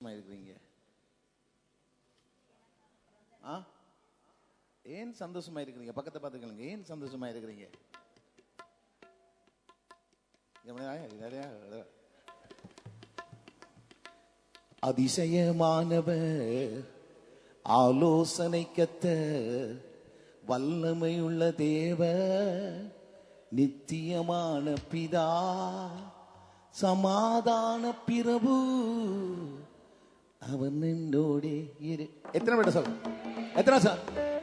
இருக்கிறீங்க? ஏன் சந்தோஷமா இருக்கிறீங்க? பக்கத்தை பார்த்துக்கலுங்க. ஏன் சந்தோஷமா இருக்கிறீங்க? அதிசயமானவர், ஆலோசனை கர்த்தர், வல்லமையுள்ள தேவன், நித்தியமான பிதா, சமாதான பிரபு, அவன் என்னோடே இரு. எத்தனை பேர் சொல்ல? எத்தனை சார்?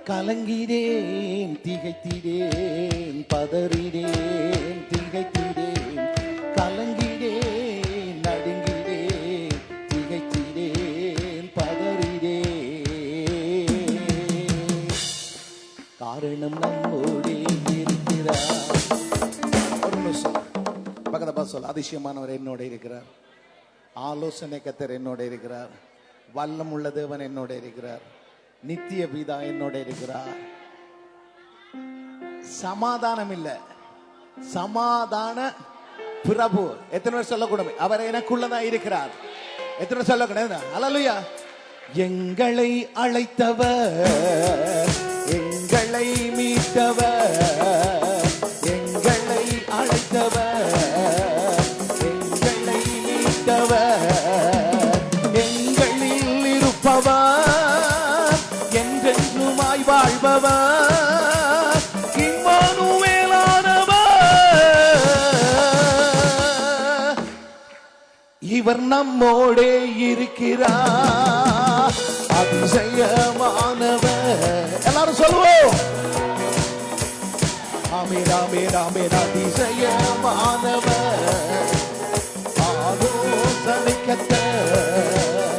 கலங்கிடேன், திகைத்திடேன், பதறிடேன், திகைத்திடேன், கலங்கிடேன், நடுங்கிடேன், திகைத்திடேன், பதறிடேன். காரணம் நம்மோடே இருக்கிறார். ஒரு நிமிஷம் பக்கத்தை பார்த்து சொல்ல. அதிசயமானவர் என்னோட இருக்கிறார், ஆலோசனை கர்த்தர் என்னோட இருக்கிறார், வல்லம் உள்ள தேவன் என்னோட இருக்கிறார், நித்திய பிதா என்னோட இருக்கிறார். சமாதானம் இல்ல, சமாதான பிரபு. எத்தனை பேர் சொல்லக்கூடாது? அவர் எனக்குள்ளதான் இருக்கிறார். எத்தனை பேர் சொல்லக்கூடாது? அல்லேலூயா. எங்களை அழைத்தவர், எங்களை மீட்டவர், எங்களை அழைத்தவர், எங்களை மீட்டவர், எங்களில் இருப்பவர், என்றென்றுமாய் வாழ்பவர், இம்மானுவேலானவர், இவர் நம்மோடே இருக்கிறார். அதிசயமானவர். எல்லாரும் சொல்லுவோம். ஆமென், ஆமென், ஆமென். அதிசயமானவர், ஆலோசனை கர்த்தர்,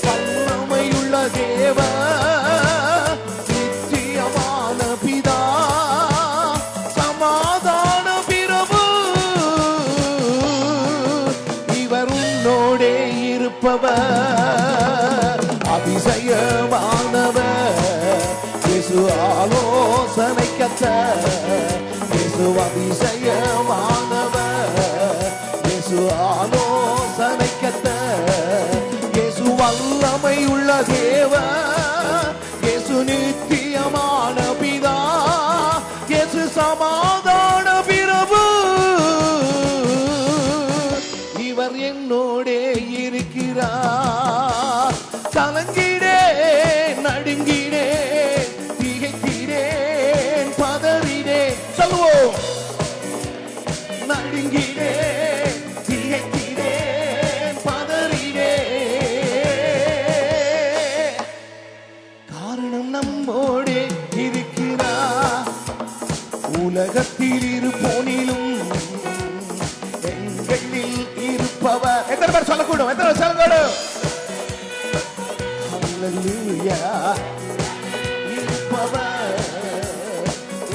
வல்லமையுள்ள தேவன், நித்தியமான பிதா, சமாதான பிரபு, இவர் உன்னோடே இருப்பவர். அதிசயமானவர், இயேசு ஆலோசனை கர்த்தர், இயேசு அதிசயமானவர், இயேசு ஆலோசனை கர்த்தர், இயேசு வல்லமையுள்ள தேவன், இயேசு நித்தியமான பிதா, இயேசு சமாதான பிரபு, இவர் என்னோடே இருக்கிறார். கலங்கிடேன், நடுங்கிடேன், திகைத்திடேன், பதறிடேன். சொல்லுவோம். நடுங்கிடேன், திகைத்திடேன், பதறிடேன். காரணம் நம்மோடே இருக்கிறார். உலகத்தில் இருப்போனிலும் எங்களில் இருப்பவர். எத்தனை பேர் சொல்லக்கூடும்? எத்தனை பேர் சொல்லக்கூடும்? அல்லேலூயா. இருப்பவர்,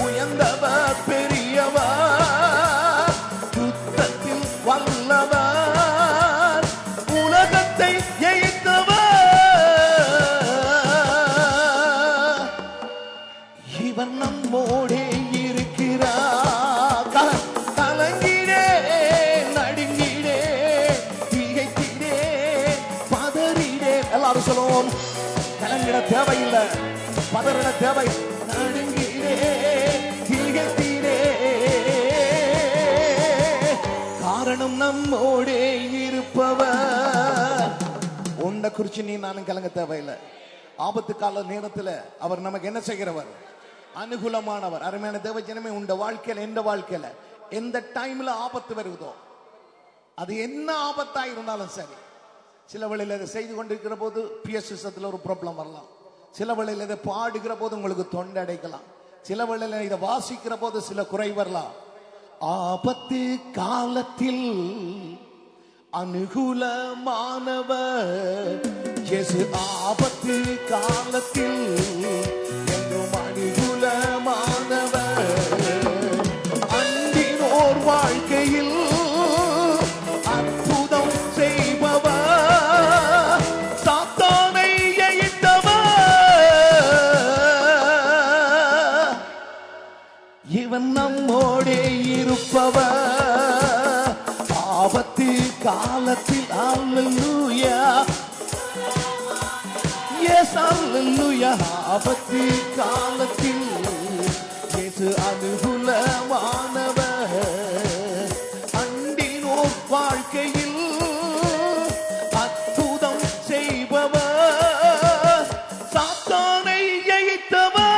உயர்ந்தவர், பெரியவர், யுத்தத்தில் வல்லவர், உலகத்தை ஜெயித்தவர், இவன் நம்மோடே இருக்கிறார். கலங்கிடேன், நடுங்கிடேன், திகைத்திடேன், பதறிடேன். எல்லாரும் சொல்லுவோம். கலங்கிட தேவையில்லை, பதறிட தேவை. நடுங்கிடேன், திகைத்திடேன், காரணம் நம்மோடே இருப்பவர். உன்னை குறிச்சு நீ நானும் கலங்க தேவையில்லை. ஆபத்து கால நேரத்தில் அவர் நமக்கு என்ன செய்கிறவர்? அனுகூலமானவர். அருமையான தேவ ஜனமே, உண்ட வாழ்க்கையில, எந்த வாழ்க்கையில எந்த டைம்ல ஆபத்து வருவதோ, அது என்ன ஆபத்தா இருந்தாலும் சரி, சில வேளையில் இதை செய்து கொண்டிருக்கிற போது பிஎஸ் சிஸ்டத்தில் ஒரு ப்ராப்ளம் வரலாம். சில வேளையில் இதை பாடுகிற போது உங்களுக்கு தொண்டை அடைக்கலாம். சில வேளையில் இதை வாசிக்கிற போது சில குறை வரலாம். ஆபத்து காலத்தில் அனுகூலமானவர் இயேசு. ஆபத்து காலத்தில் என்றும் அனுகூலமானவர். அன்பினோர் வாழ்க்கையில் அற்புதம் செய்பவர், சாத்தானை ஜெயித்தவர், இவன் நம்மோடே இருப்பவர். ஆபத்து காலத்தில் அல்லேலூயா அல்லேலூயா. ஆபத்து காலத்தில் இயேசு அனுகூலமானவர். அண்டினோர் வாழ்க்கையில் அற்புதம் செய்பவர். சாத்தானை ஜெயித்தவர்.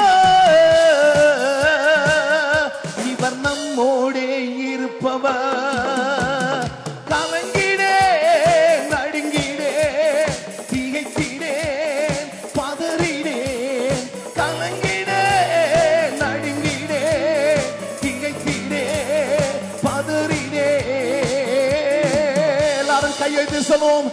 இவர் நம்மோடே இருப்பவர். கலங்கினேன், நடுங்கினேன், திகைத்தினேன், பதறினேன். கலங்கினேன், நடுங்கினேன், திகைத்தினேன், பதறினேன். எல்லாரும் கையெழுத்து சொல்லுவோம்.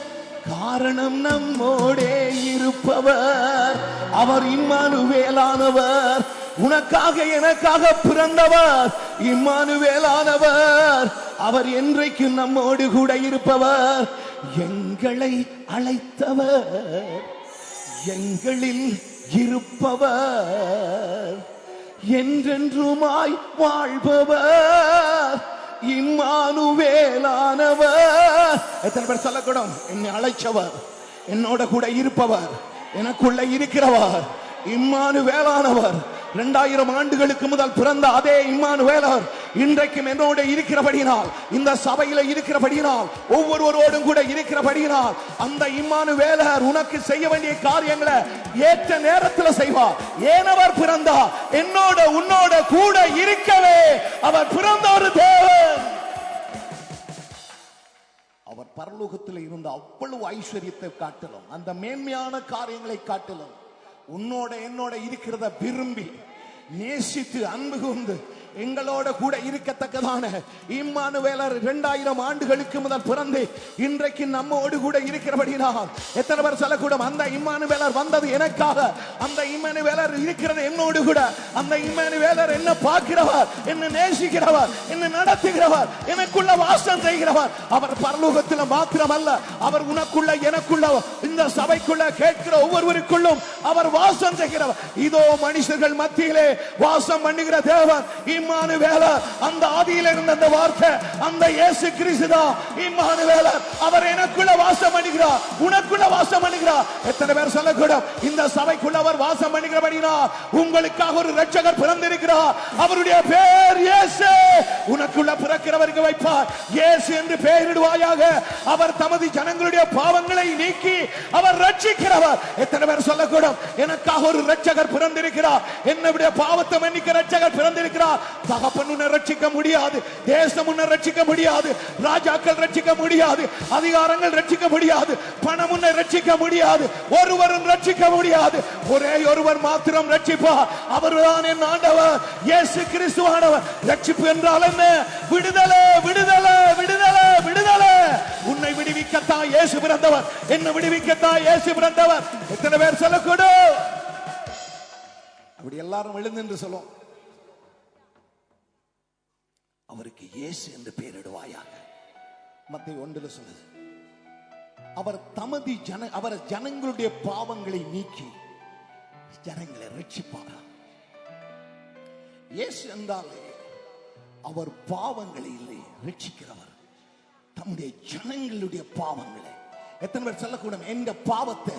காரணம் நம்மோடே இருப்பவர். அவர் இம்மானுவேலானவர். உனக்காக எனக்காக பிறந்தவர் இம்மானுவேலானவர். அவர் என்றைக்கு நம்மோடு கூட இருப்பவர். எங்களை அழைத்தவர், எங்களில் இருப்பவர், என்றென்றுமாய் வாழ்பவர் இம்மானுவேலானவர். எத்தனை பேர் சொல்லக்கூடும்? என்னை அழைச்சவர், என்னோட கூட இருப்பவர், எனக்குள்ள இருக்கிறவர் இம்மானுவேலானவர். 2000 ஆண்டுகளுக்கு முதல் பிறந்த அதே இம்மானுவேலர் இன்றைக்கும் என்னோட இருக்கிறபடியினால், இந்த சபையில இருக்கிறபடியினால், ஒவ்வொருவரோடும் கூட இருக்கிறபடியினால், அந்த இம்மானுவேலர் உனக்கு செய்ய வேண்டிய காரியங்களை ஏற்ற நேரத்தில் செய்வார். ஏன் அவர் பிறந்தார்? என்னோட உன்னோட கூட இருக்கவே அவர் பிறந்த ஒரு தேவன். அவர் பரலோகத்தில் இருந்த அவ்வளவு ஐஸ்வர்யத்தை காட்டிலும், அந்த மேன்மையான காரியங்களை காட்டிலும், உன்னோட என்னோட இருக்கிறத விரும்பி நேசித்து அன்பு கூர்ந்து எங்களோட கூட இருக்கத்தக்கதான இம்மானுவேலர் 2000 ஆண்டுகளுக்கு முதல் பிறந்து இன்றைக்கு நம்மோடு கூட இருக்கிறபடினால் எத்தனை பேர் சொல்லக்கூடும்? அந்த இம்மானுவேலர் வந்தது எனக்காக. அந்த இம்மானுவேலர் இருக்கிறது என்னோடு கூட. அந்த இம்மானுவேலர் என்ன பார்க்கிறவர், என்ன நேசிக்கிறவர், என்ன நடத்துகிறவர், எனக்குள்ள வாசம் செய்கிறவர். அவர் பரலோகத்தில் மாத்திரமல்ல, அவர் உனக்குள்ள எனக்குள்ள இந்த சபைக்குள்ள கேட்கிற ஒவ்வொருவருக்குள்ளும் அவர் வாசம் செய்கிறவர். இதோ மனுஷர்கள் மத்தியிலே வாசம் பண்ணுகிற தேவன் இம்மானுவேலர். அந்த ஆதியில இருந்த அந்த வார்த்தை அந்த இயேசு கிறிஸ்துதான் இம்மானுவேலர். அவர் எனக்குள்ள வாசம் பண்ணுகிறார், உனக்குள்ள வாசம் பண்ணுகிறார். எத்தனை பேர் சொல்லக்கூடும்? இந்த சபைக்குள்ள அவர் வாசம் பண்ணுகிறபடினால் உங்களுக்காக ஒரு இரட்சகர் பிறந்திருக்கிறார். அவருடைய பேர் இயேசு. உனக்குள்ள பிறக்கிறவருக்கு வைப்பார் இயேசு என்று பெயரிடுவாயாக. அவர் தமது ஜனங்களுடைய பாவங்களை நீக்கி அவர் ரட்சிக்கிறவர். எத்தனை பேர் சொல்லக்கூடும்? எனக்காக ஒரு இரட்சகர் பிறந்திருக்கிறார், என்னுடைய பாவத்தை மன்னிக்க இரட்சகர் பிறந்திருக்கிறார். தகப்பன் உன்னை ரட்சிக்க முடியாது, தேசம் உன்னை ரட்சிக்க முடியாது, ராஜாக்கள் ரட்சிக்க முடியாது, அதிகாரங்கள் ரட்சிக்க முடியாது, பணம் உன்னை ரட்சிக்க முடியாது, ஒருவரும் ரட்சிக்க முடியாது. ஒரே ஒருவர் மாத்திரம் ரட்சிப்பார். அவர்தான் என் ஆண்டவர் இயேசு கிறிஸ்துவானவர். ரட்சிப்பு என்றால் என்ன? விடுதலை, விடுதலை, விடுதலை, விடுதலை. உன்னை விடுவிக்கத்தான் இயேசு பிறந்தவர், என்னை விடுவிக்கத்தான் இயேசு பிறந்தவர். எத்தனை பேர் சொல்லக்கூடும்? அப்படி எல்லாரும் எழுந்து என்று சொல்லும். அவருக்கு இயேசு என்று பெயரிடுவாயாக. மத்தேயு 1 சொல்லுது, அவர் தமது அவர் ஜனங்களுடைய பாவங்களை நீக்கி ஜனங்களை ரட்சிப்பார். இயேசு என்றாலே அவர் பாவங்களை இல்லை, ரட்சிக்கிறவர். தம்முடைய ஜனங்களுடைய பாவங்களை. எத்தனை பேர் சொல்லக்கூடும்? எந்த பாவத்தை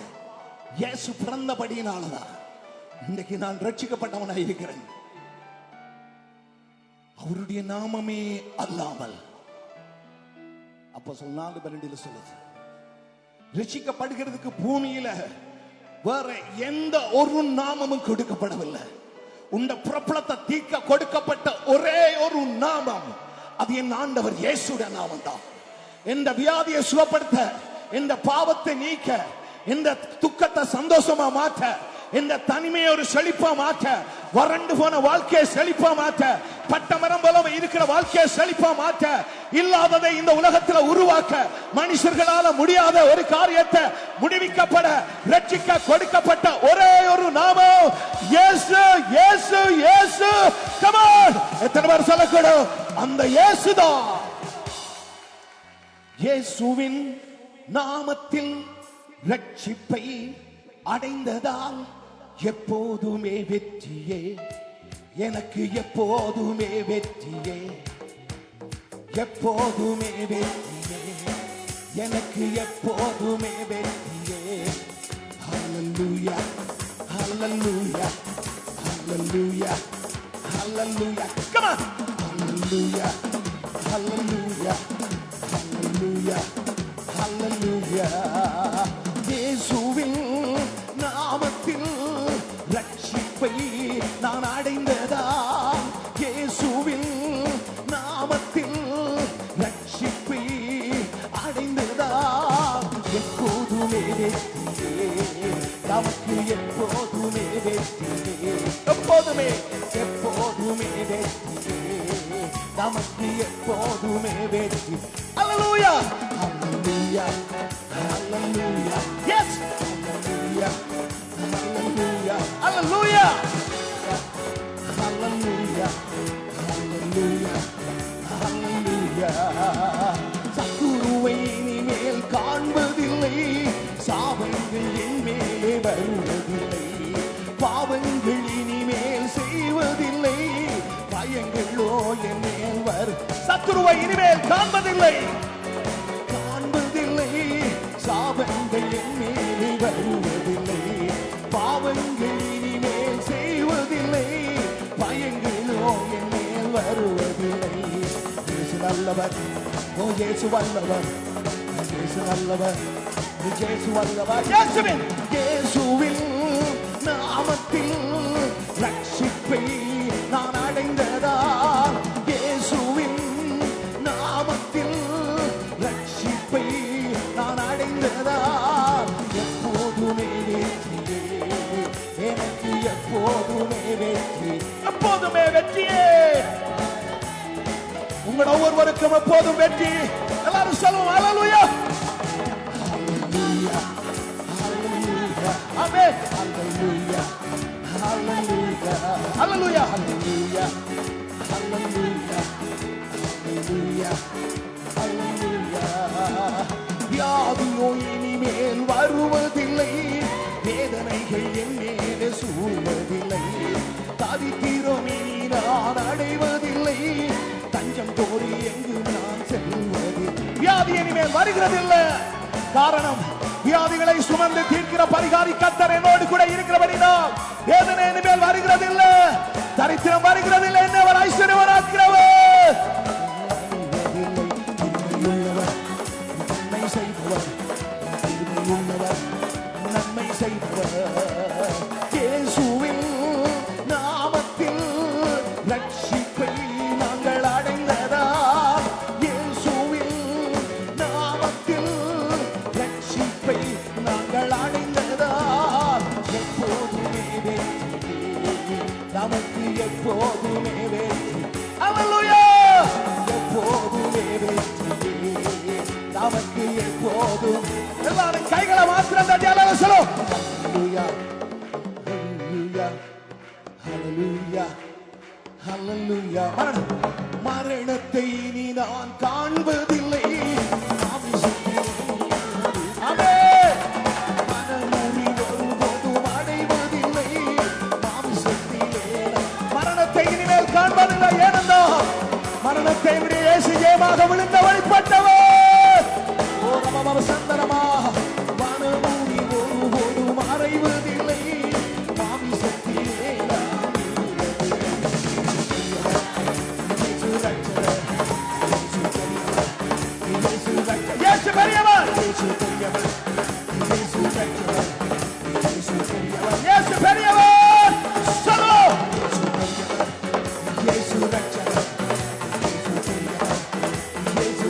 இயேசு பிறந்தபடியினாலதான் இன்றைக்கு நான் ரட்சிக்கப்பட்டவனாக இருக்கிறேன். அவருடைய நாமமே அல்லாமல். அப்போஸ்தலர் 4:12 சொல்லுது, ரட்சிக்கப்படுகிறதுக்கு பூமியில வேற எந்த ஒரு நாமமும் கொடுக்கப்படவில்லை. உண்ட பிரபலத்தை தீர்க்க கொடுக்கப்பட்ட ஒரே ஒரு நாமம், அது என் ஆண்டவர் இயேசுடைய நாமம் தான். எந்த வியாதியை சுகப்படுத்த, எந்த பாவத்தை நீக்க, எந்த துக்கத்தை சந்தோஷமா மாற்ற, இந்த தனிமையை ஒரு செழிப்பா மாற்ற, வறண்டு போன வாழ்க்கையை செழிப்பா மாற்ற, பட்டமரம் போல இருக்கிற வாழ்க்கையை செழிப்பா மாற்ற, இல்லாததை இந்த உலகத்தில் உருவாக்க மனுஷர்களால முடியாத ஒரு காரியத்தை முடிவிக்கப்பட ரட்சிக்க கொடுக்கப்பட்ட ஒரே ஒரு நாமம் இயேசு, இயேசு, இயேசு. கம் ஆன், எத்தனை பேர் சொல்லக்கூடும்? அந்த இயேசுதான். இயேசுவின் நாமத்தில் ரட்சிப்பை அடைந்ததால் எப்போதுமே வெற்றியே, எனக்கு எப்போதுமே வெற்றியே, எப்போதுமே வெற்றியே, எனக்கு எப்போதுமே வெற்றியே. ஹல்லேலூயா. Hallelujah, hallelujah, hallelujah. Come on. Hallelujah, hallelujah, hallelujah, hallelujah. இயேசுவின் நாமத்தில் ரட்சிப்பை நான் அடைந்ததா, இயேசுவின் நாமத்தில் ரட்சிப்பை அடைந்ததா. எப்போதுமே நமக்கு எப்போதுமே எப்போதுமே எப்போதுமே நமக்கு எப்போதுமே வெற்றி. Hallelujah, hallelujah, hallelujah. Yes, hallelujah, hallelujah, hallelujah, hallelujah, hallelujah, hallelujah. சத்துருவை இனிமேல் காண்பதில்லை, சாபங்கள் என் மேலே வருவதில்லை, பாவங்கள் இனிமேல் செய்வதில்லை, பயங்களோ என் மேல் வரும். சத்துருவை இனிமேல் காண்பதில்லை, காண்பதில்லை, சாபங்கள் என் மேலே வருவதில்லை, பாவங்கள் இனிமேல் செய்வதில்லை, பயங்களோ என் மேல் வருவதில்லை. இயேசு நல்லவர், ஓ இயேசு வல்லவர், இயேசு நல்லவர், இயேசு வல்லவர். இயேசுவின் இயேசுவின் நாமத்தில் ரட்சிப்பை நான் அடைந்ததா, இயேசுவின் நாமத்தில் ரட்சிப்பை நான் அடைந்ததா. எப்போதுமே வெற்றியே, எனக்கு எப்போதுமே வெற்றி, எப்போதுமே வெற்றியே. உங்கள் ஒவ்வொருவருக்கும் எப்போதும் வெற்றி. எல்லாரும் சொல்லுவோம் ஹல்லேலூயா, ஹல்லேலூயா, ஹல்லேலூயா, ஆமென், ஹல்லேலூயா, ஹல்லேலூயா, ஹல்லேலூயா, ஹல்லேலூயா, ஹல்லேலூயா, ஹல்லேலூயா, ஹல்லேலூயா. வியாதியோ இனிமேல் வருவதில்லை, வேதனைகள் என் மேலே சூழ்வதில்லை, தரித்திரம் இனி நான் அடைவதில்லை, தஞ்சம் கோரி எங்கு நான் செல்வது. வியாதி இனிமேல் வருகிறதில்லை. காரணம், வியாதிகளை சுமந்து தீர்க்கிற பரிகாரி கர்த்தர் என்னோடு கூட இருக்கிறபடினால் வேதனை இனிமேல் வருகிறதில்லை, தரித்திரம் வருகிறதில்லை. என்னவர் ஐஸ்வர்யவராக்கிறவர், நன்மை செய்பவர், நன்மை செய்பவர். இயேசுவின் நாமத்தில் ரட்சிப்பை நாங்கள் அடைந்ததா, இயேசுவின் நாமத்தில் ரட்சிப்பை நாங்கள் அடைந்ததா. எப்போதுமே வெற்றி, நமக்கு எப்போதுமே வெற்றி. ஹல்லேலூயா, எப்போதுமே வெற்றி, நமக்கு எப்போதும். எல்லாரும் கைகளை மாத்திரம் தட்டி எல்லாரும் சொல்லும் ஹல்லேலூயா, ஹல்லேலூயா, ஹல்லேலூயா. மரணத்தை இனி நான் காண்பதில்லை, ஆமென். மனமுறிவு ஒருபோதும் அடைவதில்லை, மாம்சத்திலே மரணத்தை இனிமேல் காண்பதில்லை. ஏனென்றால் மரணத்தை விட இயேசு ஜெயமாக விழுந்த வழிபட்டவர். ஓ நம சந்தனமா, மனமுறிவு ஒருபோதும் அடைவதில்லை, மாம்சத்திலே இயேசு பெரியவர், இயேசு பெரியவர், இயேசு பெரியவர், இயேசு பெரியவர். சொல்லு இயேசு பெரியவர், இயேசு ரட்சகர், இயேசு பெரியவர், இயேசு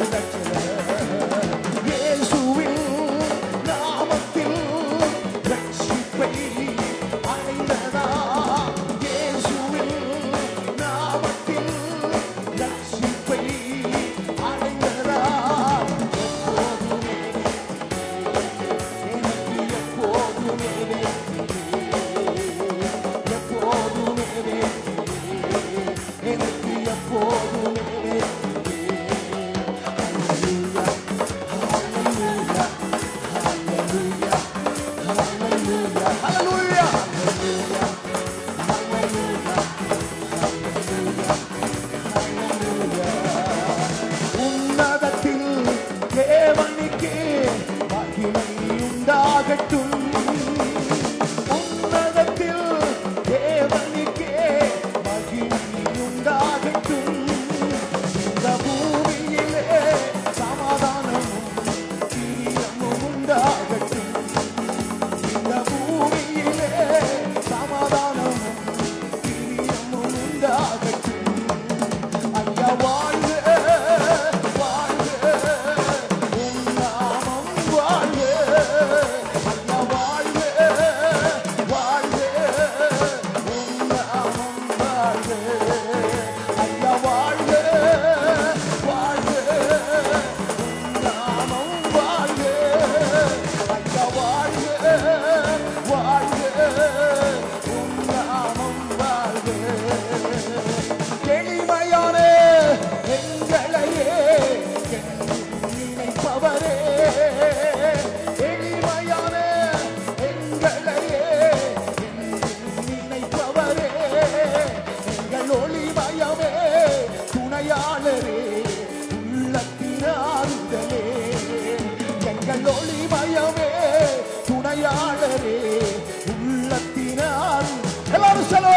உள்ளத்தினார். எல்லாரும் சொல்லோ,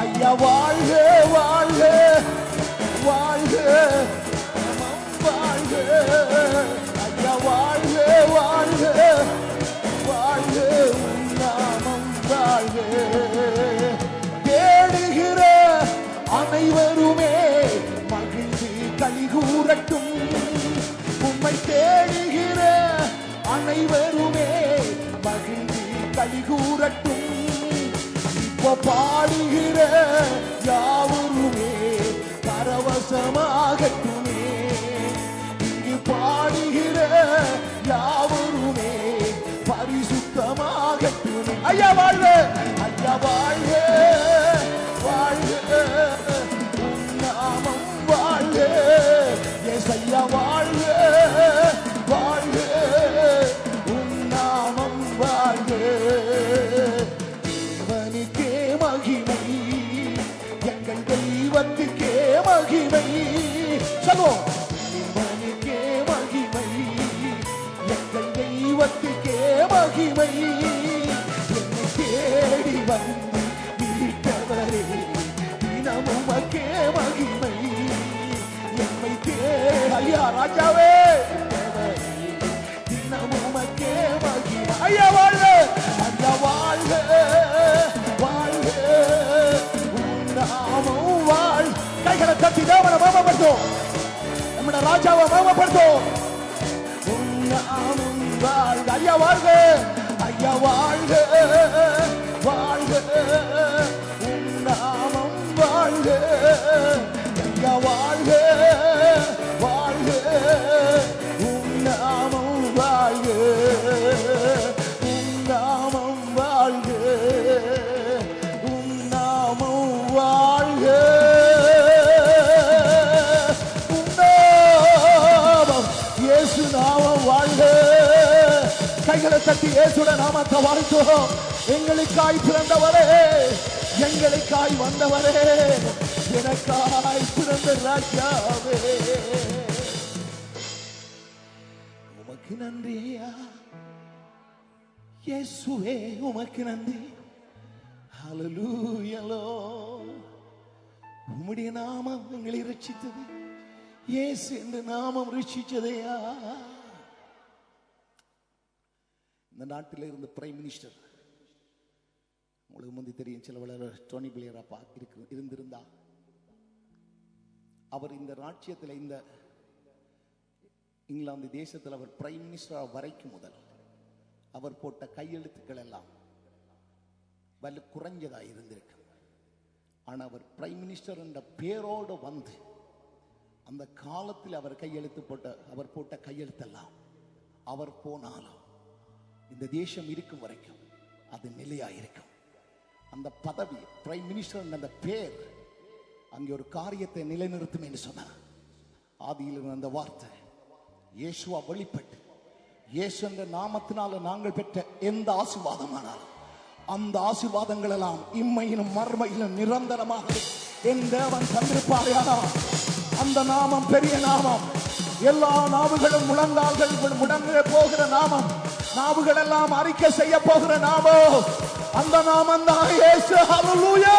ஐயா வாழ்க வாழ்க வாழ்க வாழ்க, ஐயா வாழ்க வாழ்க வாழ்க, நாமம் வாழ்க. தேடுகிற அனைவருமே மகிழ்ந்து களிகூரட்டும். உம்மை தேடுகிற அனைவருமே மகிழ்ந்து களிகூரட்டும். இப்போ பாடுகிற யாவருமே பரவசமாகட்டுமே. இங்கு பாடுகிற யாவருமே பரிசுத்தமாகட்டுமே. ஐயா வாழ்க, ஐயா வாழ்க வாழ்க, நாமம் வாழ்க. ஏசையா வாழ்க வாழ்க, நாமம் வாழ்க. தேவனுக்கே மகிமை, எங்கள் தெய்வத்துக்கே மகிமை. சொல்லுவோம், தேவனுக்கே மகிமை, எங்கள் தெய்வத்துக்கே மகிமை. என்னை தேடி வந்து மீட்டவரே, தினமும் உமக்கே மகிமை. என்னை தேடி, ஐயா ராஜாவே, தினமும் உமக்கே மகிமை. ஐயா வாழ்க, ஐயா வாழ்க வாழ்க, நாமம் வாழ். கைகளை தட்டி தேவனை மகிமைப்படுத்தும், நம்முடைய ராஜாவை மகிமைப்படுத்தும். நாமம் வாழ்க, ஐயா வாழ்க, ஐயா வாழ்க வாழ்க, நாமம் வாழ்க. ஐயா வாழ்க வாழ்க, நாமம் வாழ்க, நாமம் வாழ்க, நாமம் வாழ்க. இயேசு நாமம் வாழ்க. கைகளை தட்டி இயேசுட நாமத்தை வாழ்த்துவோம். எங்களுக்காய் பிறந்தவரே, எங்களுக்காய் வந்தவரே, எனக்காய் பிறந்த ராஜாவே, உமக்கு நன்றி ஐயா. இயேசுவே உமக்கு நன்றி. ஹல்லேலூயா. உம்முடைய நாமம் எங்களை ரட்சித்தது. இயேசு என்ற நாமம் ரட்சிச்சதையா. இந்த நாட்டில் இருந்த பிரைம் மினிஸ்டர் உங்களுக்கு முந்தி தெரியும், சில வேளை டோனி பிளேயர் அப்பா இருந்திருந்தா, அவர் இந்த ராஜ்யத்தில், இந்த இங்கிலாந்து தேசத்தில் அவர் பிரைம் மினிஸ்டர் வரைக்கும் முதல் அவர் போட்ட கையெழுத்துக்கள் எல்லாம் வலு குறைஞ்சதா இருந்திருக்கு. ஆனால் அவர் பிரைம் மினிஸ்டர் என்ற பேரோடு வந்து அந்த காலத்தில் அவர் கையெழுத்து அவர் போட்ட கையெழுத்தெல்லாம் அவர் போனாலும் இந்த தேசம் இருக்கும் வரைக்கும் அது நிலையாயிருக்கும். அந்த பதவி பிரைம் மினிஸ்டர் அந்த பேர் அங்கே ஒரு காரியத்தை நிலைநிறுத்தும் என்று சொன்னார். ஆதியில் இருந்த அந்த வார்த்தை இயேசுவா வெளிப்பட்டு, இயேசு என்ற நாமத்தினால நாங்கள் பெற்ற எந்த ஆசீர்வாதமானாலும் அந்த ஆசீர்வாதங்கள் எல்லாம் இம்மையிலும் மறுமையிலும் நிரந்தரமாக என் தேவன் தந்திருப்பாரையானா. அந்த நாமம் பெரிய நாமம். எல்லா நாவுகளும் முழங்கால்கள் முடங்க போகிற நாமம். நாவுகள் எல்லாம் அறிக்கை செய்ய போகிற நாமம். அந்த நாமம் தான் இயேசு. ஹல்லேலூயா.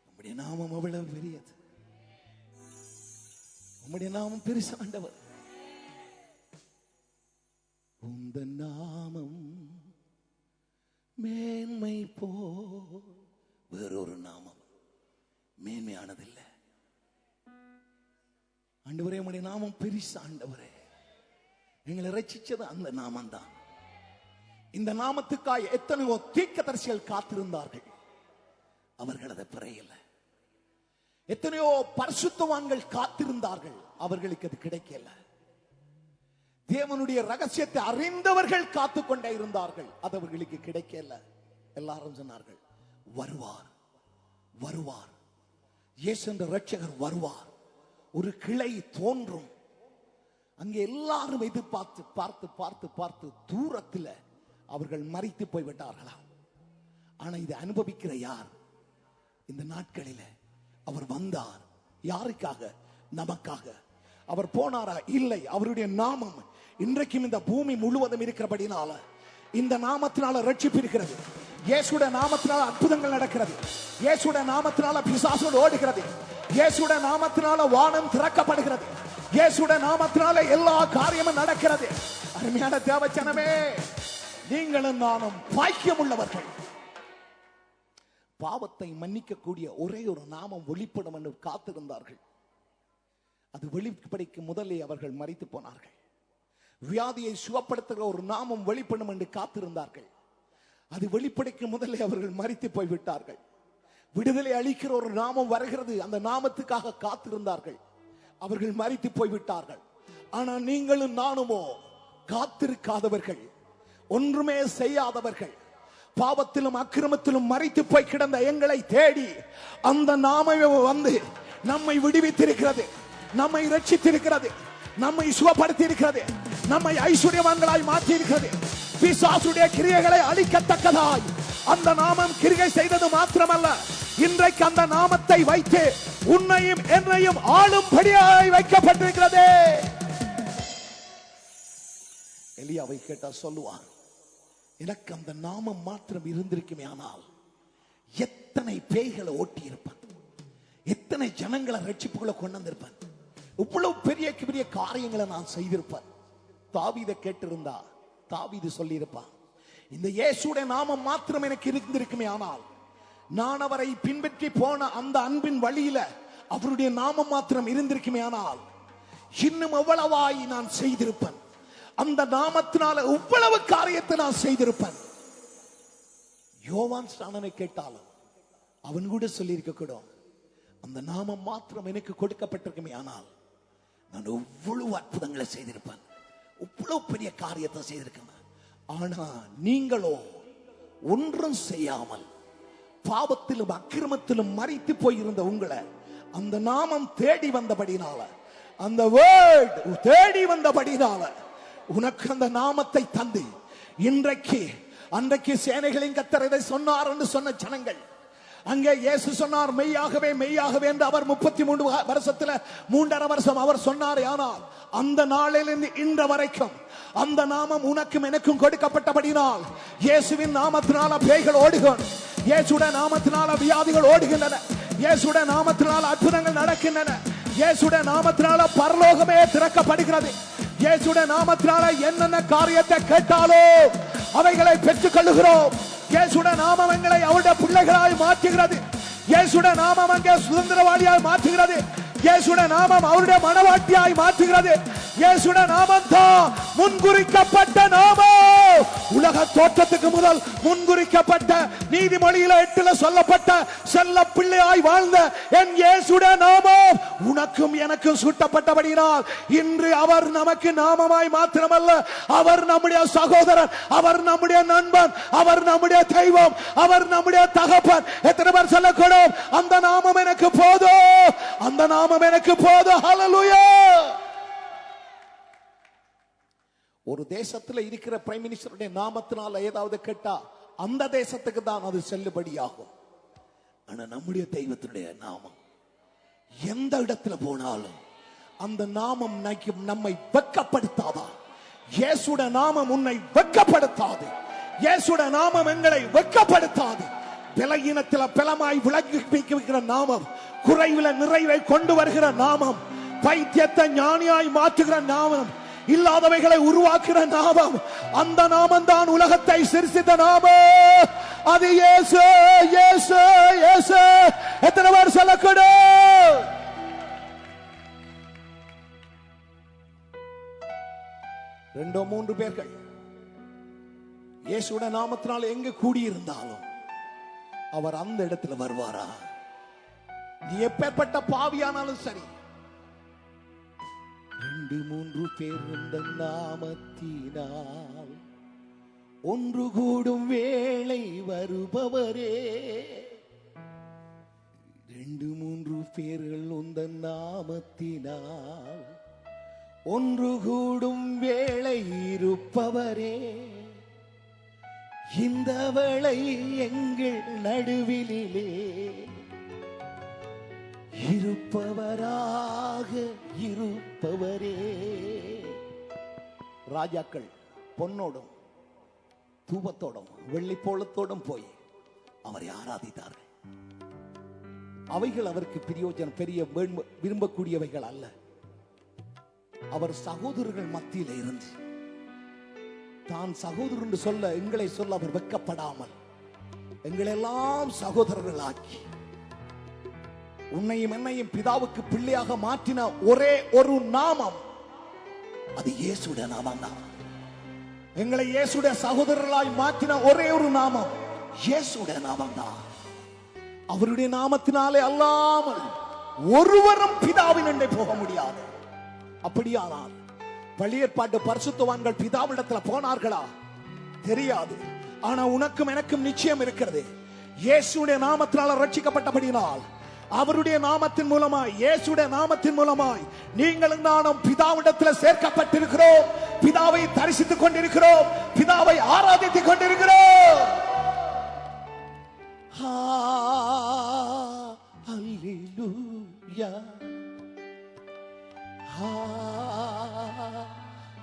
நம்முடைய நாமம் அவ்வளவு பெரியது. நம்முடைய நாமம் பெருசாண்டவர். உந்த நாமம் மேன்மை போ வேறொரு நாமம் மேன்மையானதில்லை. ஆண்டவரே, உம்முடைய நாமம் பெரிசா. ஆண்டவரே, எங்களை ரட்சிச்சது அந்த நாமம் தான். இந்த நாமத்துக்காய் எத்தனையோ தீர்க்கதரிசிகள் காத்திருந்தார்கள், அவர்கள் அதை பெறல. எத்தனையோ பரிசுத்தவான்கள் காத்திருந்தார்கள், அவர்களுக்கு அது கிடைக்கல. தேவனுடைய ரகசியத்தை அறிந்தவர்கள் காத்துக்கொண்டே இருந்தார்கள், அது அவர்களுக்கு கிடைக்கல. எல்லாரும் சொன்னார்கள், வருவார் வருவார், இயேசு என்ற இரட்சகர் வருவார், ஒரு கிளை தோன்றும். அங்கே எல்லாரும் எதிர்பார்த்து பார்த்து பார்த்து பார்த்து தூரத்தில் அவர்கள் மரித்து போய்விட்டார்களாம். ஆனா இதை அனுபவிக்கிற யார்? இந்த நாட்களில் அவர் வந்தார். யாருக்காக? நமக்காக. அவர் போனாரா? இல்லை. அவருடைய நாமம் இன்றைக்கும் இந்த பூமி முழுவதும் இருக்கிறபடினால இந்த நாமத்தினால ரட்சிப்பு இருக்கிறது. இயேசுடைய நாமத்தினால அற்புதங்கள் நடக்கிறது. இயேசுடைய நாமத்தினால பிசாசுகள் ஓடுகிறது. இயேசுடைய நாமத்தினால வானம் திறக்கப்படுகிறது. இயேசுடைய நாமத்தினால எல்லா காரியமும் நடக்கிறது. அருமையான தேவஜனமே, நீங்களும் நானும் பாக்கியம் உள்ளவர்கள். பாவத்தை மன்னிக்க கூடிய ஒரே ஒரு நாமம் வெளிப்படும் என்று காத்திருந்தார்கள். அது வெளிப்படைக்கு முதலே அவர்கள் மரித்து போனார்கள். வியாதியை சுகப்படுத்துகிற ஒரு நாமம் வெளிப்படும் என்று காத்திருந்தார்கள். அது வெளிப்படைக்கு முதலே அவர்கள் மரித்து போய்விட்டார்கள். விடுதலை அளிக்கிற ஒரு நாமம் வருகிறது, அந்த நாமத்துக்காக காத்திருந்தார்கள். அவர்கள் மரித்து போய்விட்டார்கள். ஆனால் நீங்களும் நானுமோ காத்திருக்காதவர்கள், ஒன்றுமே செய்யாதவர்கள், பாவத்திலும் அக்கிரமத்திலும் மரித்து போய் கிடந்த எங்களை தேடி அந்த நாமமே வந்து நம்மை விடுவித்திருக்கிறது, நம்மை ரட்சித்திருக்கிறது, நம்மை சுகப்படுத்தி இருக்கிறது, நம்மை ஐஸ்வர்யவான்களாய் மாற்றி இருக்கிறது. பிசாசுடைய கிரியைகளை அழிக்கத்தக்கதாய் அந்த நாமம் கிரியை செய்தது மாத்திரமல்ல, இன்றைக்கு அந்த நாமத்தை வைத்து உன்னையும் என்னையும் ஆளும்படியாய் வைக்கப்பட்டிருக்கிறது. எலியாவை கேட்டா சொல்லுவார், எனக்கு அந்த நாமம் மாத்திரம் இருந்திருக்குமே ஆனால் எத்தனை பேய்களை ஓட்டி இருப்பேன், எத்தனை ஜனங்களை ரட்சிப்புகளை கொண்டு வந்திருப்பேன், இவ்வளவு பெரிய பெரிய காரியங்களை நான் செய்திருப்பேன். தாவீதை கேட்டிருந்தா தாவீது சொல்லியிருப்பான், இந்த இயேசுடைய நாமம் மாத்திரம் எனக்கு இருந்திருக்குமே ஆனால், நான் அவரை பின்பற்றி போன அந்த அன்பின் வழியில அவருடைய நாமம் மாத்திரம் இருந்திருக்குமே ஆனால் இன்னும் எவ்வளவாய் நான் செய்திருப்பேன், அந்த நாமத்தினால இவ்வளவு காரியத்தை நான் செய்திருப்பேன். யோவான் ஸ்நானனை கேட்டாலும் அவன் கூட சொல்லியிருக்க கூடும், அந்த நாமம் மாத்திரம் எனக்கு கொடுக்கப்பட்டிருக்குமே ஆனால் நான் எவ்வளவு அற்புதங்களை செய்திருப்பேன், இவ்வளவு பெரிய காரியத்தை செய்திருக்கேன். ஆனா நீங்களோ ஒன்றும் செய்யாமல் பாவத்திலும் அக்கிரமத்திலும் மரித்து போயிருந்த உங்களை அந்த நாமம் தேடி வந்தபடினால, அந்த வேர்ட் தேடி வந்தபடினால உனக்கு அந்த நாமத்தை தந்து இன்றைக்கு, அன்றைக்கு சேனைகளின் கர்த்தர் இதை சொன்னார் என்று சொன்ன ஜனங்கள், அங்கே இயேசு சொன்னார் மெய்யாகவே மெய்யாகவே என்று அவர் 33 வருஷத்துல 3.5 வருஷம் அவர் சொன்னார். ஆனால் அந்த நாளிலிருந்து இன்று வரைக்கும் அந்த நாமம் உனக்கும் எனக்கும் கொடுக்கப்பட்டபடினால் இயேசுவின் நாமத்தினால பேய்கள் ஓடுகின்றன, இயேசுடைய நாமத்தினால வியாதிகள் ஓடுகின்றன, இயேசுடைய நாமத்தினால அற்புதங்கள் நடக்கின்றன, இயேசுடைய நாமத்தினால பரலோகமே திறக்கப்படுகிறது. இயேசுடைய நாமத்தினால என்னென்ன காரியத்தை கேட்டாலோ அவைகளை பெற்றுக் கொள்ளுகிறோம். இயேசுடைய நாமம் எங்களை அவருடைய பிள்ளைகளாய் மாற்றுகிறது. இயேசுடைய நாமம் அங்கே சுதந்திரவாளியாய் மாற்றுகிறது. இயேசுடைய நாமம் அவருடைய மனவாட்டியாய் மாற்றுகிறது. இயேசுடைய நாமம் தான் முன்குறிக்கப்பட்ட நாமம். உலக தோற்றத்துக்கு முதல் முன்குறிக்கப்பட்ட, நீதிமொழியில 8 சொல்லப்பட்ட செல்ல பிள்ளையாய் வாழ்ந்த என் இயேசுடைய நாமம் உனக்கும் எனக்கும் சூட்டப்பட்டபடியால் இன்று அவர் நமக்கு நாமமாய் மாத்திரமல்ல, அவர் நம்முடைய சகோதரன், அவர் நம்முடைய நண்பன், அவர் நம்முடைய தெய்வம், அவர் நம்முடைய தகப்பன். எத்தனை பேர் சொல்லக்கூடும், அந்த நாமம் எனக்கு போதும், அந்த நாமம் எனக்கு போதும். ஹல்லேலூயா. ஒரு தேசத்தில் இருக்கிற பிரைம் மினிஸ்டருடைய நாமத்தினால ஏதாவது கேட்டா அந்த தேசத்துக்கு தான் அது செல்லுபடியாகும். ஆனா நம்முடைய தெய்வத்தினுடைய நாமம் எந்த இடத்துல போனாலும் அந்த நாமம் நம்மை வெட்கப்படுத்தாதா? இயேசுடைய நாமம் உன்னை வெட்கப்படுத்தாது. இயேசுடைய நாமம் எங்களை வெட்கப்படுத்தாது. பலகீனத்தில் பலமாய் விளங்கிக்கிற நாமம், குறைவில நிறைவை கொண்டு வருகிற நாமம், பைத்தியத்தை ஞானியாய் மாற்றுகிற நாமம், இல்லாதவைகளை உருவாக்குற நாமம், அந்த நாமம் தான் உலகத்தை சிருஷ்டித்த நாமம். அது இயேசு, இயேசு, இயேசு. எத்தனை பேர் சொல்லக்கூடும்? ரெண்டோ 3 பேர்கள் இயேசுடைய நாமத்தினால் எங்க கூடியிருந்தாலும் அவர் அந்த இடத்துல வருவாரா? நீ எப்பேற்பட்ட பாவியானாலும் சரி, 2-3 பேர் இந்த நாமத்தினால் ஒன்று கூடும் வேளை வருபவரே. 2-3 பேர்கள் இந்த நாமத்தினால் ஒன்று கூடும் வேளை இருப்பவரே. இந்த வேளை எங்கள் நடுவிலே இருப்பவராக இருப்பவரே. ராஜாக்கள் பொன்னோடும் தூபத்தோடும் வெள்ளிப்போளத்தோடும் போய் அவரை ஆராதித்தார்கள். அவைகள் அவருக்கு பிரயோஜனம் பெரிய விரும்பக்கூடியவைகள் அல்ல. அவர் சகோதரர்கள் மத்தியில இருந்து தான் சகோதரர் என்று சொல்ல எங்களை சொல்ல அவர் வெட்கப்படாமல் எங்களெல்லாம் சகோதரர்கள் ஆக்கி உன்னையும் என்னையும் பிதாவுக்கு பிள்ளையாக மாற்றின ஒரே ஒரு நாமம், அது இயேசுடைய நாமம் தான். எங்களை இயேசுடைய சகோதரர்களாய் மாற்றின ஒரே ஒரு நாமம் இயேசுடைய நாமம் தான். அவருடைய நாமத்தினாலே அல்லாமல் ஒருவரும் பிதாவின் அண்டை போக முடியாது. அப்படியானால் பழைய ஏற்பாட்டு பரிசுத்தவான்கள் பிதாவிடத்தில் போனார்களா? தெரியாது. ஆனா உனக்கும் எனக்கும் நிச்சயம் இருக்கிறது. இயேசுடைய நாமத்தினால் ரட்சிக்கப்பட்டபடியினால் அவருடைய நாமத்தின் மூலமாய் இயேசுடைய நாமத்தின் மூலமாய் நீங்களும் நானும் பிதாவிடத்தில் சேர்க்கப்பட்டிருக்கிறோம். பிதாவை தரிசித்துக் கொண்டிருக்கிறோம். பிதாவை ஆராதித்துக் கொண்டிருக்கிறோம். ஹல்லேலூயா,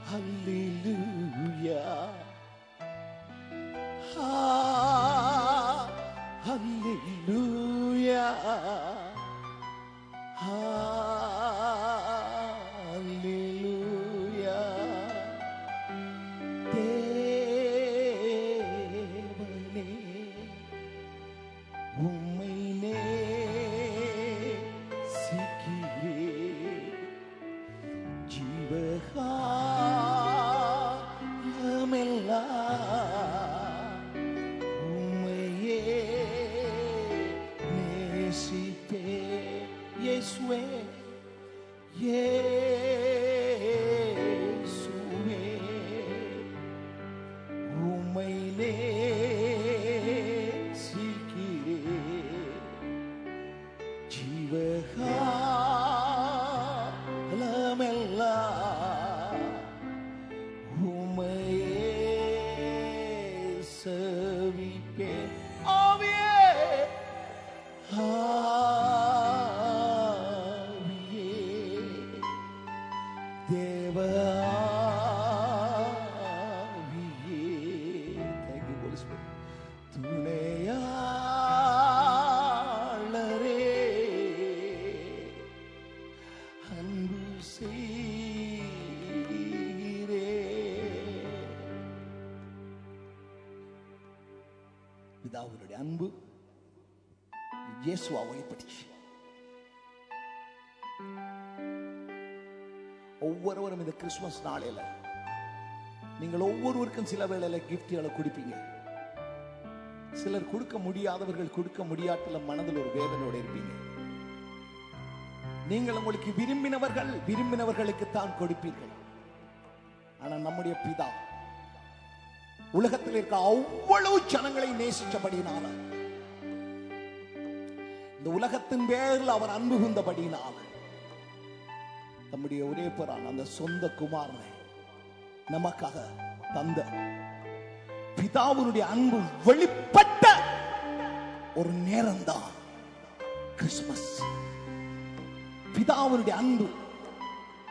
ஹல்லேலூயா, ஹல்லேலூயா, ஹல்லேலூயா. தேவனே உம்மை நேசிக்கிறேன். ஜீவகாலமெல்லாம் உம்மையே நேசிப்பேன். இயேசுவே, இயேசுவே, உம்மை நேசிக்கிறேன். ஜீவகாலமெல்லாம் உம்மையே சேவிப்பேன். ஆவியே, ஆவியே, தேவ ஆவியே. Thank you, Holy Spirit. துணையாளரே, அன்பு செய்கிறே. பிதாவுடைய அன்பு இயேசுவா வெளிப்பட்டுச்சு. ஒவ்வொருவரும் இந்த கிறிஸ்துமஸ் நாளையில நீங்கள் ஒவ்வொருவருக்கும் சில வேளையில கிஃப்ட்களை கொடுப்பீங்க. சிலர் கொடுக்க முடியாதவர்கள் கொடுக்க முடியாட்டில மனதில் ஒரு வேதனையோடு இருப்பீங்க. நீங்கள் உங்களுக்கு விரும்பினவர்களுக்கு தான் கொடுப்பீர்கள். ஆனா நம்முடைய பிதா உலகத்தில் இருக்க அவ்வளவு ஜனங்களை நேசிச்சபடினால, இந்த உலகத்தின் பேரில் அவர் அன்பு கூர்ந்தபடினால நம்முடைய ஒரே பேரான அந்த சொந்த குமாரனை நமக்காக தந்த பிதாவுடைய அன்பு வெளிப்பட்ட ஒரு நேரம்தான் கிறிஸ்துமஸ். பிதாவுடைய அன்பு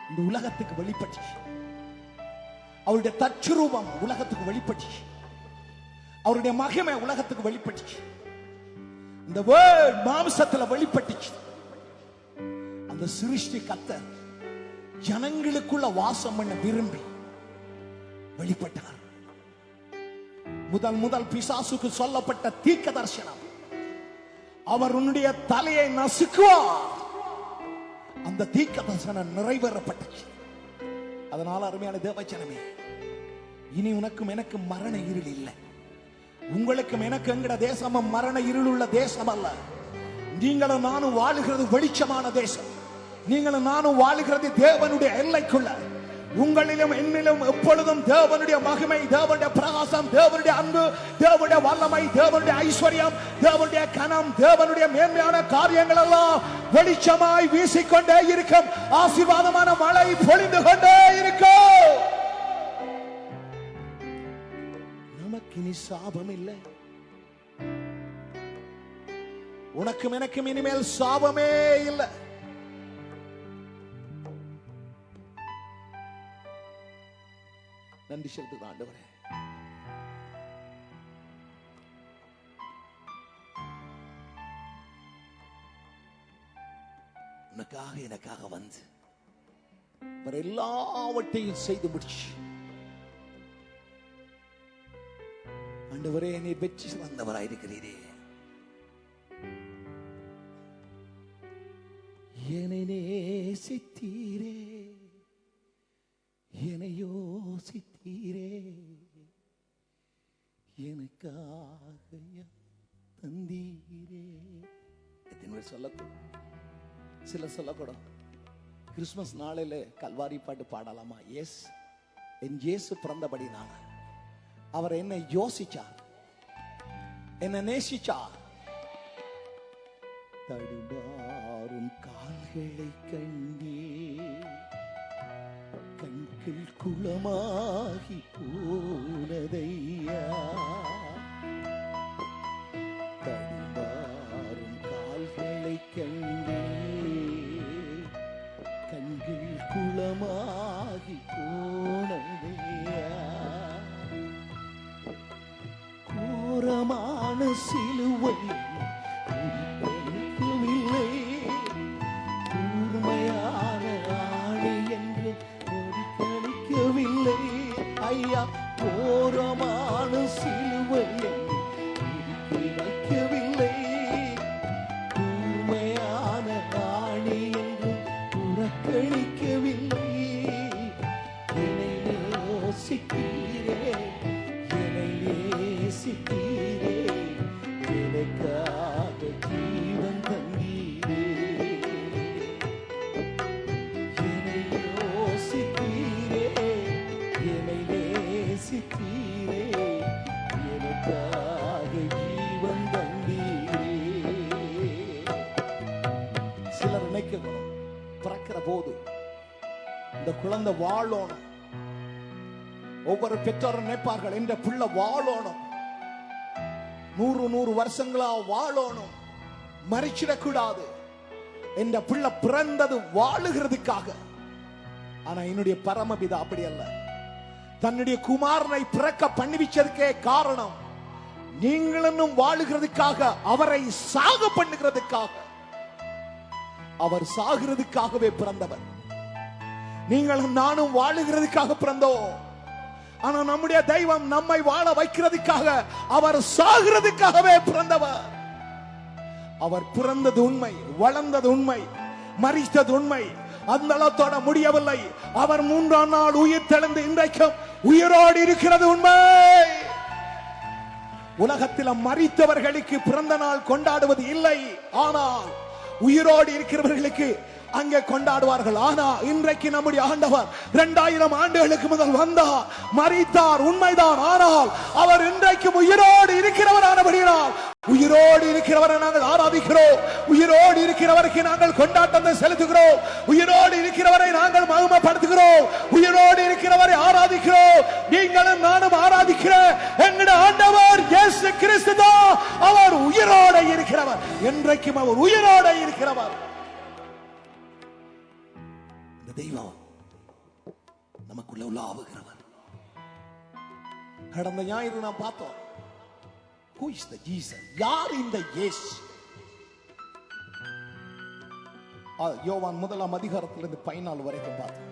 இந்த உலகத்துக்கு வெளிப்பட்டு, அவருடைய தச்சுரூபம் உலகத்துக்கு வெளிப்பட்டு, அவருடைய மகிமை உலகத்துக்கு வெளிப்பட்டு, இந்த வேர்ட் மாம்சத்துல வெளிப்பட்டுச்சு. அந்த சிருஷ்டி கர்த்தர் ஜனங்களுக்குள்ள வாசம் பண்ண விரும்பி வெளிப்பட்டார். முதல் பிசாசுக்கு சொல்லப்பட்ட தீர்க்க தரிசனம், அவர் உன்னுடைய தலையை நசுக்குவார். அந்த தீர்க்க தரிசனம் நிறைவேறப்பட்டுச்சு. அதனால அருமையான தேவஜனமே, இனி உனக்கும் எனக்கு மரண இருள் இல்லை. உங்களுக்கும் எனக்கு எங்கட தேசமும் மரண இருள் உள்ள தேசம் அல்ல. நீங்களும் நானும் வாழுகிறது வெளிச்சமான தேசம். நீங்களும் நானும் வாழுகிறது தேவனுடைய எல்லைக்குள்ள. உங்களிலும் என்னிலும் எப்பொழுதும் தேவனுடைய மகிமை, தேவனுடைய பிரகாசம், தேவனுடைய அன்பு, தேவனுடைய வல்லமை, தேவனுடைய ஐஸ்வர்யம், தேவனுடைய கனம், தேவனுடைய மேன்மையான காரியங்கள் எல்லாம் வெளிச்சமாய் வீசிக்கொண்டே இருக்கும். ஆசீர்வாதமான மழை பொழிந்து கொண்டே இருக்கும். நமக்கு இனி சாபம் இல்லை. உனக்கும் எனக்கும் இனிமேல் சாபமே இல்லை. நன்றி செலுத்துகிறேன் ஆண்டவரே. உனக்காக எனக்காக வந்து அவர் எல்லாவற்றையும் செய்து முடிச்சு, ஆண்டவரே என்னை வெற்றி சிறந்தவராயிருக்கிறீரே, என்னை நேசித்தீரே, என்னை யோசித்தீரே, எனக்காக தந்தீரே. எத்தனை பேர் சொல்லக்கூடும்? சிலர் சொல்லக்கூடும். கிறிஸ்துமஸ் நாளில் கல்வாரி பாட்டு பாடலாமா? எஸ், என் இயேசு பிறந்தபடி நான் அவர் என்னை யோசிச்சார், என்னை நேசிச்சார். தடுமாறும் கால்களை கண்டே கண்கள் குளமாகி போனதையா, தடுமாறும் கால்களை கண்டே கண்கள் குளமாகி போனதையா, கோரமான சிலுவை இல்லை, கூர்மையான ஆணி என்று கணிக்கவில்லை ஐயா, கோரமான சிலுவை வைக்கவில்லை, கூர்மையான ஆணி என்று புறக்கணிக்கவில்லை. என்னை நேசித்தீரே, என்னை நேசித்தீரே, எனக்காக ஜீவன் தந்தீரே, என்னை யோசித்தீரே, என்னை நேசித்தீரே, எனக்காக ஜீவன் தந்தீரே. சிலர் நினைக்கணும், பிறக்கிற போது இந்த குழந்தை வாழணும். ஒவ்வொரு பெற்றோரும் நினைப்பார்கள், என்ற பிள்ளை வாழணும், 100 வருஷங்களா வாழணும், மறிச்சிடக்கூடாது. என்ற பிள்ளை பிறந்தது வாழுகிறதுக்காக. ஆனா என்னுடைய பரமபிதா அப்படி அல்ல. தன்னுடைய குமாரனை பிறக்க பண்ணிவிச்சதுக்கே காரணம் நீங்களும் வாழுகிறதுக்காக, அவரை சாக பண்ணுகிறதுக்காக. அவர் சாகிறதுக்காகவே பிறந்தவர். நீங்களும் நானும் வாழுகிறதுக்காக பிறந்தோம். ஆனா நம்முடைய தெய்வம் நம்மை வாழ வைக்கிறதுக்காக, அவர் சாகிறதுக்காகவே பிறந்தவர். அவர் பிறந்தது உண்மை, வளர்ந்தது உண்மை, மரித்தது உண்மை. அந்த அளத்தோட முடியவில்லை. அவர் 3ஆம் நாள் உயிர் தெழுந்து இன்றைக்கும் உயிரோடு இருக்கிறது உண்மை. உலகத்தில் மரித்தவர்களுக்கு பிறந்த நாள் கொண்டாடுவது இல்லை, ஆனால் உயிரோடு இருக்கிறவர்களுக்கு அங்கே கொண்டாடுவார்கள். ஆனா இன்றைக்கு நம்முடைய ஆண்டவர் 2000 ஆண்டுகளுக்கு முதல் வந்தார், மரித்தார், உண்மைதான். ஆனால் அவர் இன்றைக்கும் உயிரோடு இருக்கிறவரானபடியால் உயிரோடு இருக்கிறவரை நாங்கள் ஆராதிக்கிறோம், உயிரோடு இருக்கிறவருக்கு நாங்கள் கொண்டாட்டத்தை செலுத்துகிறோம், உயிரோடு இருக்கிறவரை நாங்கள் மகிமைப்படுத்துகிறோம், உயிரோடு இருக்கிறவரை ஆராதிக்கிறோம். நீங்களும் நானும் ஆராதிக்கிற எங்களுடைய ஆண்டவர் இயேசு கிறிஸ்து தான். அவர் உயிரோடு இருக்கிறவர், என்றைக்கும் அவர் உயிரோடு இருக்கிறவர். தெய்வம் நமக்குள்ள உலாவுகிறவர். கடந்த ஞாயிறு நாம் பார்த்தோம், who is the Jesus? யார் இந்த இயேசு? யோவான் 1ஆம் அதிகாரத்திலிருந்து 14 வரைக்கும் பார்த்தோம்.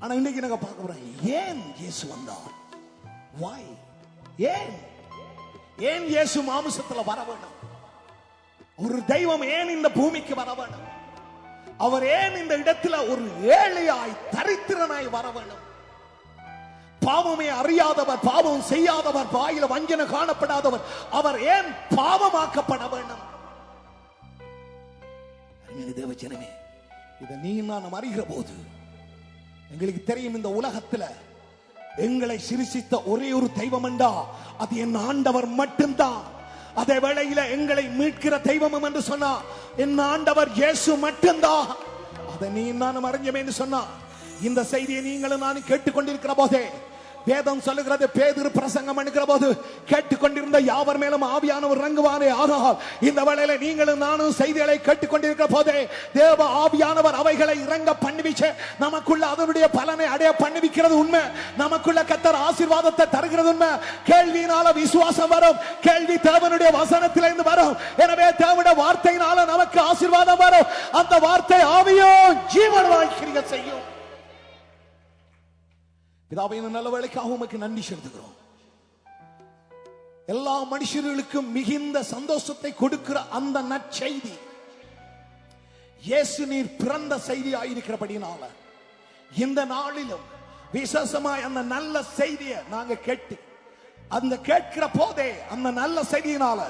ஆனா இன்னைக்கு நாங்க பார்க்க போறோம், ஏன் இயேசு வந்தார்? why? ஏன் இயேசு மாம்சத்துல வர வேண்டும்? ஒரு தெய்வம் ஏன் இந்த பூமிக்கு வர வேண்டும்? அவர் ஏன் இந்த இடத்துல ஒரு ஏழையாய் தரித்திரனாய் வர வேண்டும்? பாவமே அறியாதவர், பாவம் செய்யாதவர், வாயில வஞ்சனை காணப்படாதவர், அவர் ஏன் பாவமாக்கப்பட வேண்டும்? தேவஜனமே, இதை நீ நான் அறிகிற போது எங்களுக்கு தெரியும், இந்த உலகத்துல எங்களை சிருஷ்டித்த ஒரே ஒரு தெய்வம் என்றா அது என் ஆண்டவர் மட்டும்தான். அதே வேளையில எங்களை மீட்கிற தெய்வம் என்று சொன்னா என் ஆண்டவர் இயேசு மட்டும்தான். அதை நீ நானும் அறிஞ்சமே என்று சொன்னா, இந்த செய்தியை நீங்களும் நானும் கேட்டுக்கொண்டிருக்கிற போதே வேதம் சொல்லுகிறது, பேதுரு பிரசங்கம் பண்ணுகிற போது கேட்டுக்கொண்டிருந்த யாவர் மேலும் ஆவியானவர் இறங்குவாரே. ஆனால் இந்த வேளையில நீங்களும் நானும் செய்திகளை கேட்டுக்கொண்டிருக்கிற போதே தேவ ஆவியானவர் அவைகளை இறங்க பண்ணுவிச்சு நமக்குள்ள அதனுடைய பலனை அடைய பண்ணுவிக்கிறது உண்மை. நமக்குள்ள கர்த்தர் ஆசீர்வாதத்தை தருகிறது உண்மை. கேள்வியினால விசுவாசம் வரும். கேள்வி தேவனுடைய வசனத்திலிருந்து வரும். எனவே தேவனுடைய வார்த்தையினால நமக்கு ஆசீர்வாதம் வரும். அந்த வார்த்தை ஆவியோ ஜீவன் வாழ்க்கை செய்யும். பிதாவே, இந்த நல்ல வேளைக்காக உமக்கு நன்றி செலுத்துகிறோம். எல்லா மனுஷர்களுக்கும் மிகுந்த சந்தோஷத்தை கொடுக்கிற அந்த நற்செய்தி இயேசு நீர் பிறந்த செய்தி ஆயிருக்கிறபடினால இந்த நாளிலும் விசேஷமாய் அந்த நல்ல செய்தியை நாங்க கேட்டு அந்த கேட்கிற போதே அந்த நல்ல செய்தியினால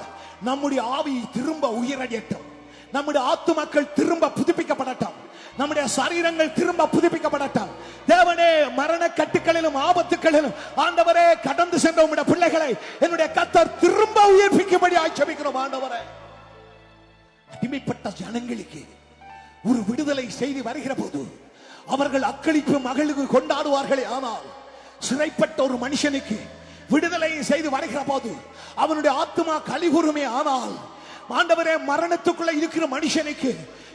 நம்முடைய ஆவி திரும்ப உயிரடையட்டும். நம்முடைய ஆத்துமாக்கள் திரும்ப புதுப்பிக்கப்படட்டும். நம்முடைய சரீரங்கள் திரும்ப புதுப்பிக்கப்படட்டும். தேவனே, மரண கட்டுகளிலும் ஆபத்துகளிலும் ஆண்டவரே கடந்து சென்ற உம்முடைய பிள்ளைகளை என்னுடைய கர்த்தர் திரும்ப உயிர்ப்பிக்கும்படி ஆட்சேபிக்கிறோம். ஆண்டவரே, அடிமைப்பட்ட ஜனங்களுக்கு ஒரு விடுதலை செய்தி வருகிற போது அவர்கள் அக்களிப்பு மகிழ்வு கொண்டாடுவார்களே. ஆனால் சிறைப்பட்ட ஒரு மனுஷனுக்கு விடுதலை செய்து வருகிற போது அவனுடைய ஆத்மா கலிகுருமே. ஆனால் ஆண்டவரே, மரணத்துக்குள்ள இருக்கிற மனுஷனுக்கு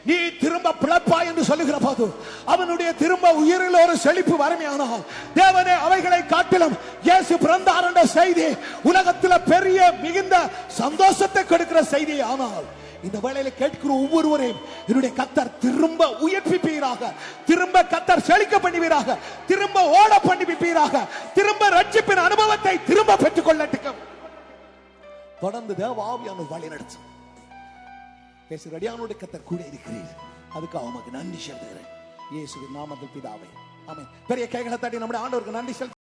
நீ திரும்ப பிளப்பா என்று சொல்லுகிற போது அவனுடைய திரும்ப உயிரில் ஒரு செழிப்பு வறுமையானால் தேவனே, அவைகளை காட்டிலும் இயேசு பிறந்தார் என்ற செய்தி உலகத்தில் பெரிய மிகுந்த சந்தோஷத்தை கொடுக்கிற செய்தி. ஆனால் இந்த வேளையில கேட்கிற ஒவ்வொருவரையும் என்னுடைய கர்த்தர் திரும்ப உயிர்ப்பிப்பீராக, திரும்ப கர்த்தர் செழிக்க பண்ணுவீராக, திரும்ப ஓட பண்ணுவீராக, திரும்ப ரட்சிப்பின் அனுபவத்தை திரும்ப பெற்றுக் கொள்ளட்டும். தொடர்ந்து தேவ ஆவியானவர் வழி நடத்தும். பேசுகிறடியானுடைய கர்த்தர் கூட இருக்கிறீர். அதுக்காக உமக்கு நன்றி செலுத்துகிறேன். இயேசுவின் நாமத்தில் பிதாவே, ஆமென். பெரிய கைகளை தட்டி நம்முடைய ஆண்டவருக்கு நன்றி செலுத்த